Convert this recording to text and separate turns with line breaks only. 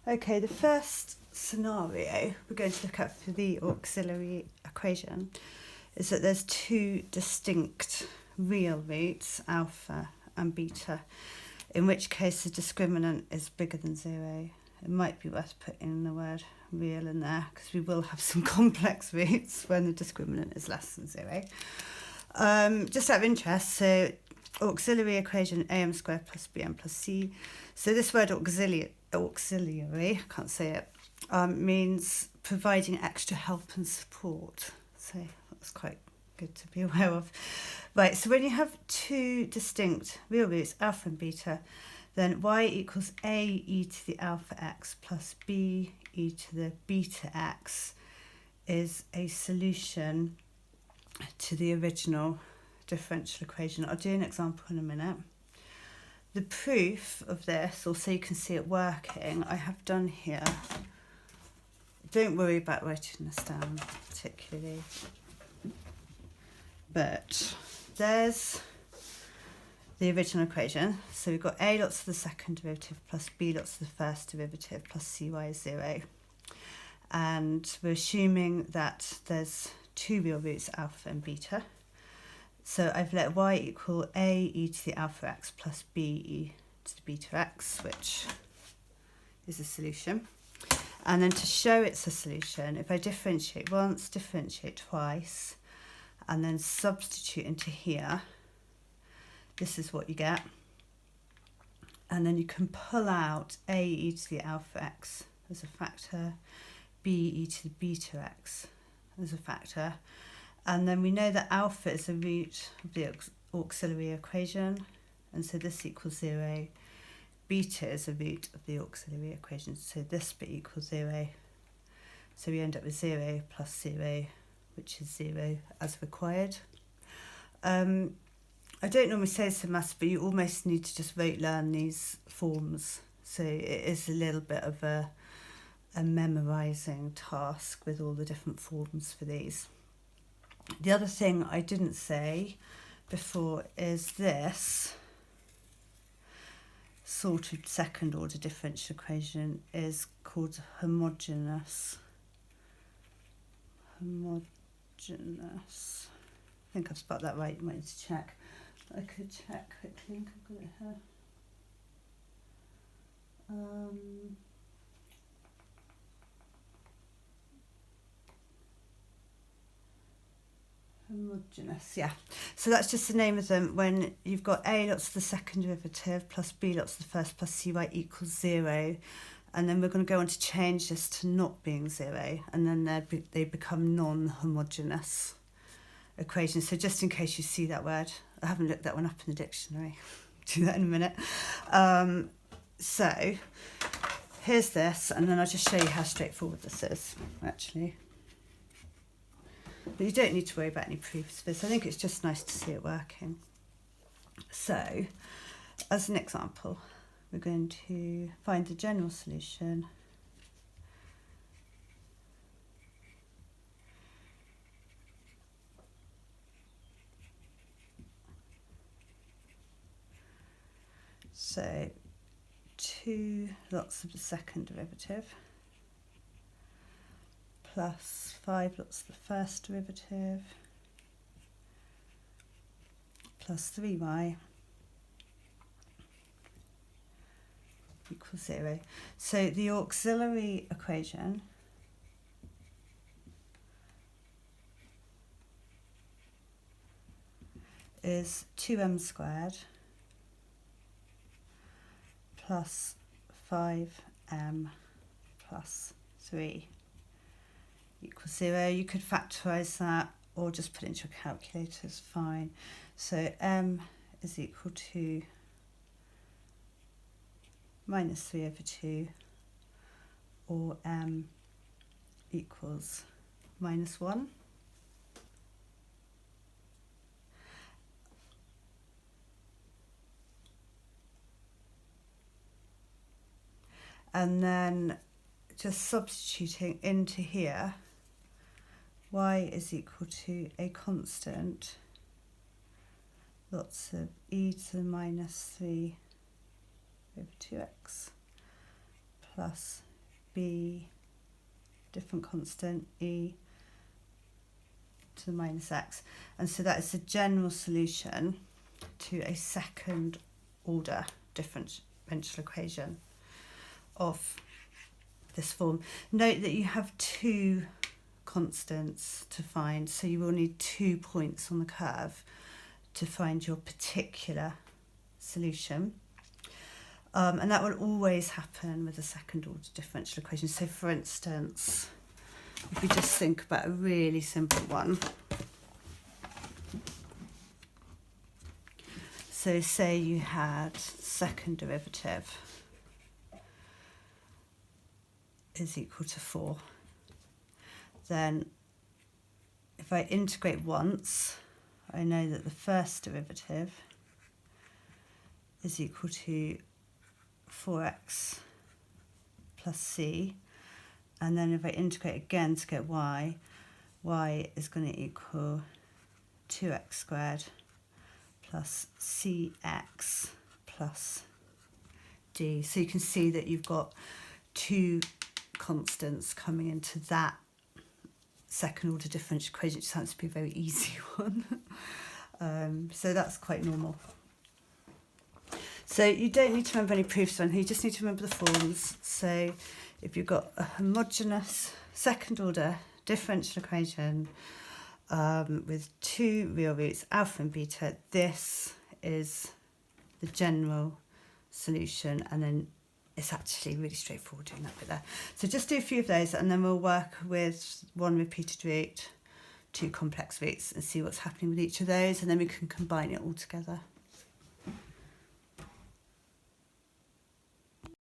Okay, the first scenario we're going to look at for the auxiliary equation is that there's two distinct real roots, alpha and beta, in which case the discriminant is bigger than 0. It might be worth putting the word real in there because we will have some complex roots when the discriminant is less than 0. Just out of interest, so auxiliary equation am squared plus bm plus c. So this word auxiliary, I can't say it, means providing extra help and support. So that's quite good to be aware of. Right, so when you have two distinct real roots, alpha and beta, then y equals a e to the alpha x plus b e to the beta x is a solution to the original differential equation. I'll do an example in a minute. The proof of this, or so you can see it working, I have done here. Don't worry about writing this down particularly. But there's the original equation. So we've got a lots of the second derivative plus b lots of the first derivative plus cy is 0. And we're assuming that there's two real roots, alpha and beta. So I've let y equal a e to the alpha x plus b e to the beta x, which is a solution. And then to show it's a solution, if I differentiate once, differentiate twice, and then substitute into here, this is what you get. And then you can pull out a e to the alpha x as a factor, b e to the beta x as a factor. And then we know that alpha is a root of the auxiliary equation, and so this equals 0. Beta is a root of the auxiliary equation, so this bit equals 0. So we end up with 0 plus 0, which is 0 as required. I don't normally say this in maths, but you almost need to just rote learn these forms. So it is a little bit of a memorising task with all the different forms for these. The other thing I didn't say before is this sorted second order differential equation is called homogeneous. I think I've spelled that right, you might need to check. I could check quickly, I think I've got it here. Homogeneous, yeah. So that's just the name of them when you've got a lots of the second derivative plus b lots of the first plus cy equals 0. And then we're going to go on to change this to not being 0. And then they become non-homogeneous equations. So just in case you see that word, I haven't looked that one up in the dictionary. Do that in a minute. So here's this, and then I'll just show you how straightforward this is, actually. But you don't need to worry about any proofs for this. I think it's just nice to see it working. So, as an example, we're going to find the general solution. So, 2 lots of the second derivative plus 5 lots of the first derivative plus 3y equals 0. So the auxiliary equation is 2m squared plus 5m plus 3 equals 0. You could factorise that or just put it into your calculator, it's fine. So m is equal to minus 3 over 2, or m equals minus 1. And then just substituting into here, y is equal to a constant, lots of e to the minus 3 over 2x plus b different constant e to the minus x. And so that is the general solution to a second order differential equation of this form. Note that you have two constants to find, so you will need 2 points on the curve to find your particular solution. And that will always happen with a second order differential equation. So for instance, if we just think about a really simple one. So say you had second derivative is equal to 4. Then if I integrate once, I know that the first derivative is equal to 4x plus c, and then if I integrate again to get y is going to equal 2x squared plus cx plus d. So you can see that you've got two constants coming into that second order differential equation, which happens to be a very easy one. So that's quite normal. So you don't need to remember any proofs or anything, you just need to remember the forms. So if you've got a homogeneous second order differential equation with two real roots, alpha and beta, this is the general solution, and then it's actually really straightforward doing that bit there. So just do a few of those, and then we'll work with one repeated root, two complex roots, and see what's happening with each of those, and then we can combine it all together.